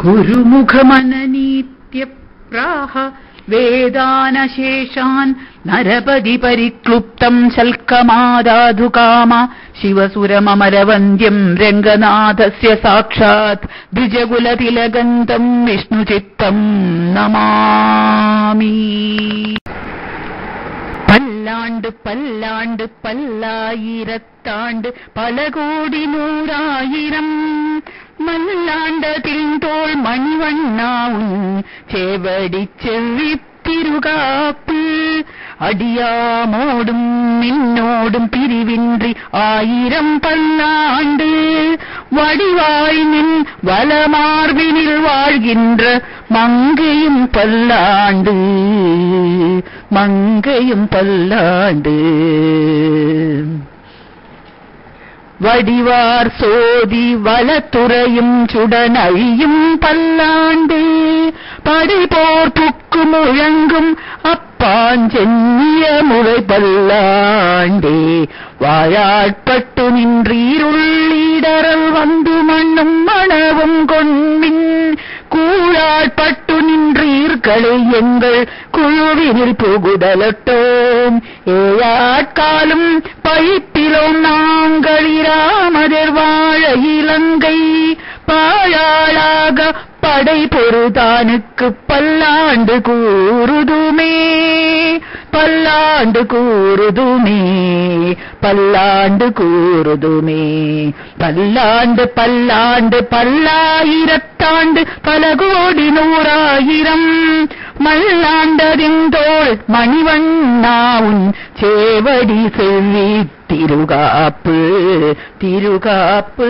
ഗുരുമുഖമനനീത്യപ്രാഹ വേദാനശേഷാൻ നരപതി പരിക്ലുപ്തം ശൽക്കമാദാധുകാമ ശിവസുരമമരവന്ദ്യം രംഗനാഥസ്യ സാക്ഷാത് ദ്വിജകുലതിലകന്തം വിഷ്ണുചിത്തം നമാമി. പല്ലാണ്ട് പല്ലാണ്ട് പല്ലായിരത്താണ്ട് പല കോടി നൂറായിരം മല്ലാണ്ടതിൻതോൾ മണിവണ്ണാവും ചേവടിച്ചെവിത്തിരുകാപ്പ് അടിയാമോടും നിന്നോടും പിരിവിன்றி 1000 பல்லாண்டு வடிவாய் நின் வலமார்பினில் வாழ்கின்ற மங்கையும் பல்லாண்டு மங்கையும் பல்லாண்டு வடிவார் சோதி வலத்துறையும் சுடனழியும் பல்லாண்டு படைபோர் புக்கு முழங்கும் அப்பாஞ்சென்னிய முறை பல்லாண்டே வாயாட்பட்டு நின்றீருள்ளீடரல் வந்து மண்ணும் மணவும் கொண்மின் கூழாட்பட்டு நின்றீர்களை எங்கள் குழுவினில் புகுதலட்டோம் ஏயாட்காலும் பயிப்பிலோம் நாங்கள் இராமதர் வாழ இலங்கை பாழாளாக படை பொருதானுக்கு பல்லாண்டு கூறுதுமே பல்லாண்டு கூறுதுமே பல்லாண்டு கூறுதுமே பல்லாண்டு பல்லாண்டு பல்லாயிரத்தாண்டு பல கோடி நூறாயிரம் மல்லாண்டதின்தோள் மணிவண்ணாவுன் சேவடி செல்வி திருகாப்பு திருகாப்பு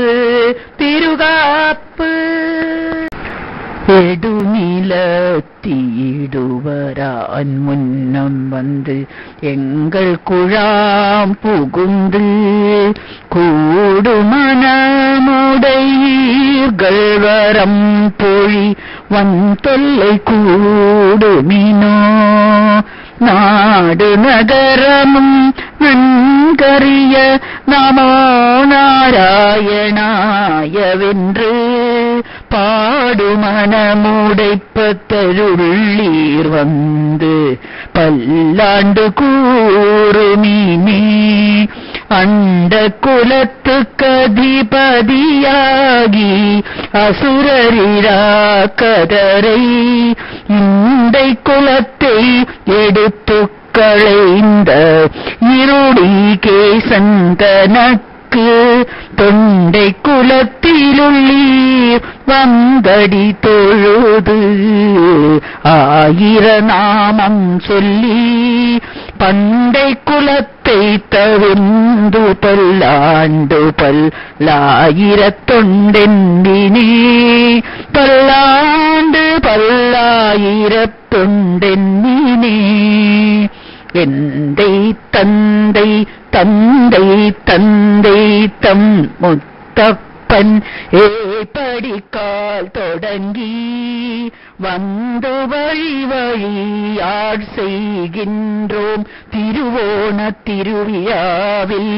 திருகாப்பு எடுநிலத்தீடுவரான் முன்னம் வந்து எங்கள் குழாம் புகுந்து கூடுமனமுடையீர்கள் வரம் பொழி வந்தொல்லை கூடுமினோ நாடு நகரமும் நன்கரிய நமோ நாராயணாயவென்று பாடுமனமுடைப்பத்தருள்ளீர் வந்து பல்லாண்டு கூறுமினே அண்ட குலத்துக்கதிபதியாகி அசுரரிராக்கதரை இண்டை குலத்தை எடுத்து களைந்த இருடி கேசந்தனக்கு தொண்டை குலத்திலுள்ளீர் வந்தடி தொழுது 1000 நாமம் சொல்லி பண்டை குலத்தை தவிர்ந்து பல்லாண்டு பல்லாயிரத்தொண்டென்பினே பல்லாண்டு பல்லாயிரத்தொண்டென்பினே எந்தை தந்தை தந்தை தந்தை தம் முத்தப்பன் ஏபடிக்கால் தொடங்கி வந்து வழி வழியாட் செய்கின்றோம் திருவோண திருவிழாவில்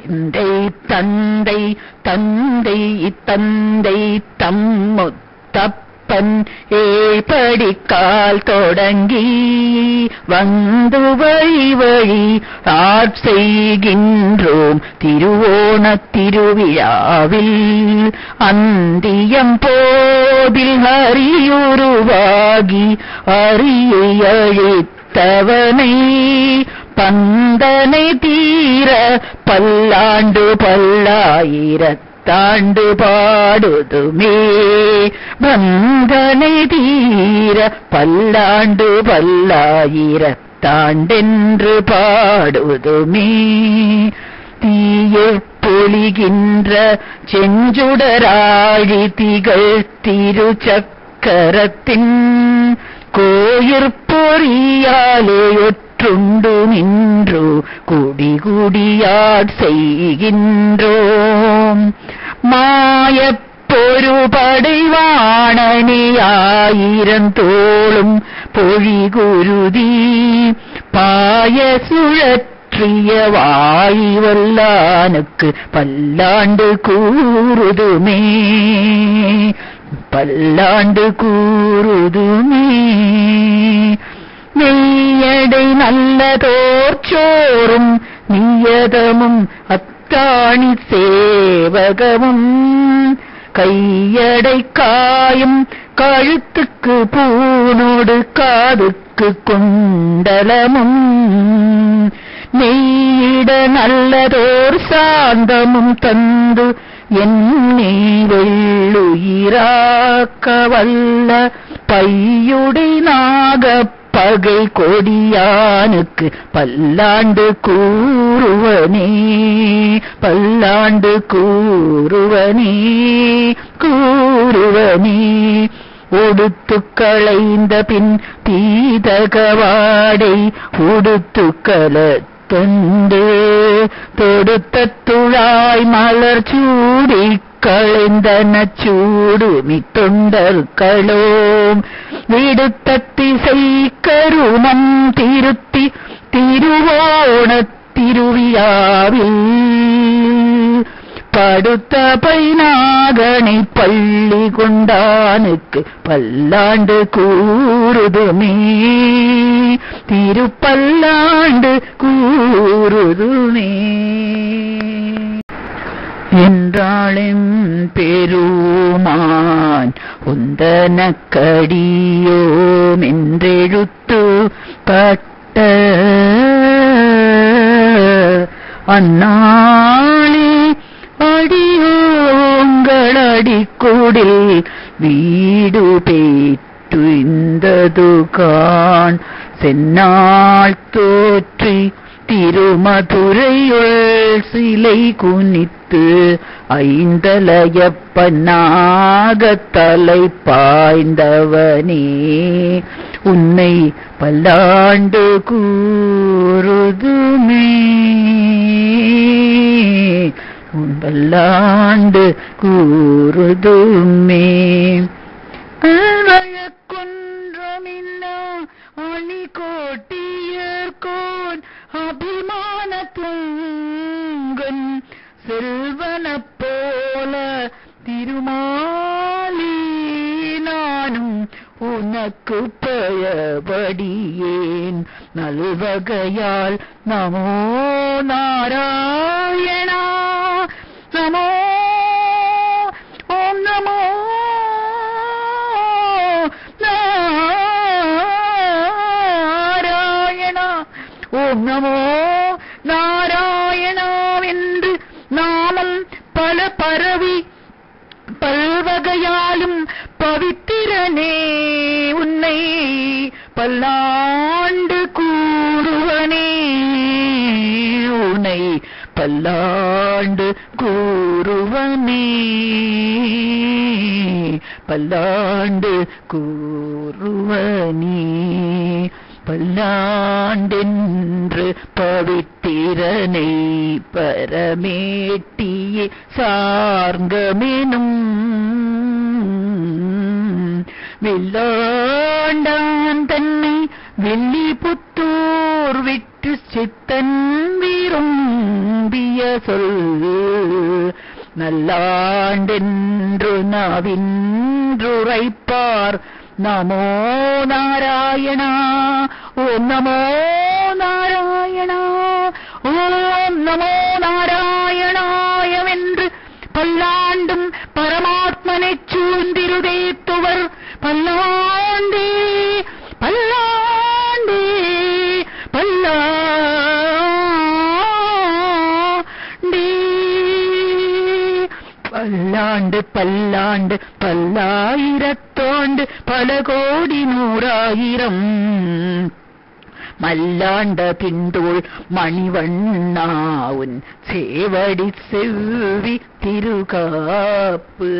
எந்தை தந்தை தந்தை தந்தை தம் முத்தப்பன் ஏபடிக்கால் தொடங்கி வந்து வழி வழி ஆட்செய்கின்றோம் திருவோண திருவிழாவில் அந்தியம் போதில் ஹரியுருவாகி அரியை அழித்தவனை பந்தனை தீர பல்லாண்டு பல்லாயிரத்தாண்டு பாடுதுமே பந்தனை தீர பல்லாண்டு பல்லாயிரத்தாண்டென்று பாடுதுமே தீய பொழிகின்ற செஞ்சுடராழி திகழ் திருச்சக்கரத்தின் கோயிற்பொறியாலே ஒற்றுண்டு நின்று குடிகுடியாட் செய்கின்றோம் மாயப்பொரு படைவாணனியாயிரம் தோளும் பொழிகுருதி பாய சுழற்ற போற்றிய வாய் வல்லானுக்கு பல்லாண்டு கூறுதுமே, பல்லாண்டு கூறுதுமே. மெய்யடை நல்லதோர் சோறும் நியதமும் அத்தாணி சேவகமும், கையடை காயும் கழுத்துக்கு பூணோடு காதுக்கு குண்டலமும், நெய்யிட நல்லதோர் சாந்தமும் தந்து என்னை வெள்ளுயிராக்க வல்ல பையுடை நாகப் பகை கொடியானுக்கு பல்லாண்டு கூறுவனே, பல்லாண்டு கூறுவனே, கூறுவனே. உடுத்து களைந்த பின் பீதகவாடை உடுத்து கலத்தொண்டு, தொடுத்த துழாய் மலர் சூடி களைந்தன சூடுமி தொண்டர்களோம், விடுத்த திசை கருமம் திருத்தி திருவோணத் திருவிழாவில், படுத்த பைநாகனை பள்ளி கொண்டானுக்கு பல்லாண்டு கூறுதுமே, திருப்பல்லாண்டு கூறுதுமே. என்றாளெம் பெருமான் உந்தனக்கடியோம் என்றெழுத்து பட்ட அந்நாளே அடியோங்களடிக்குடில் வீடு பேற்று இந்தது கான் செந்நாள் தோற்றி திருமதுரையுள் சிலை குனித்து ஐந்தலையப்பனாகத்தலை பாய்ந்தவனே, உன்னை பல்லாண்டு கூறுதுமே, உன் பல்லாண்டு கூறுதுமே. வழக்கொன்றமில்லா அணி கோட்டியர்கோன் அபிமானத்துங்கன் செல்வன போல திருமாலி நானும் உனக்கு பயபடியேன் நல்வகையால் நமோ நாராயணா, நமோ ஓம் நமோ நாராயணா, ஓம் நமோ நாராயணாவென்று நாமம் பல பரவி பல்வகையாலும் பவித்திரனே, உன்னை பல்லாண்டு கூறுவனே, உன்னை பல்லாண்டு கூறுவனே, பல்லாண்டு கூறுவனே. பல்லாண்டென்று பவித்திரனை பரமேட்டியே சார்கமெனும் வில்லாண்டான் தன்னை வெள்ளி புத்தூர் விட்டு சித்தன் விரும்பிய சொல் நல்லாண்டென்று நாவின்றுரைப்பார் நமோ நாராயணா, ஓம் நமோ நாராயணா, ஓம் நமோ நாராயணாயவென்று பல்லாண்டும் பரமாத்மனைச் சூழ்ந்திருதேத்துவர் பல்லாண்டே பல்லாண்டே பல்லாண்டே. பல்லாண்டு பல்லாண்டு பல்லாயிரத்தோண்டு பல கோடி நூறாயிரம் மல்லாண்ட பிந்தோள் மணிவண்ணாவுன் சேவடி செவ்வி திருகாப்பு.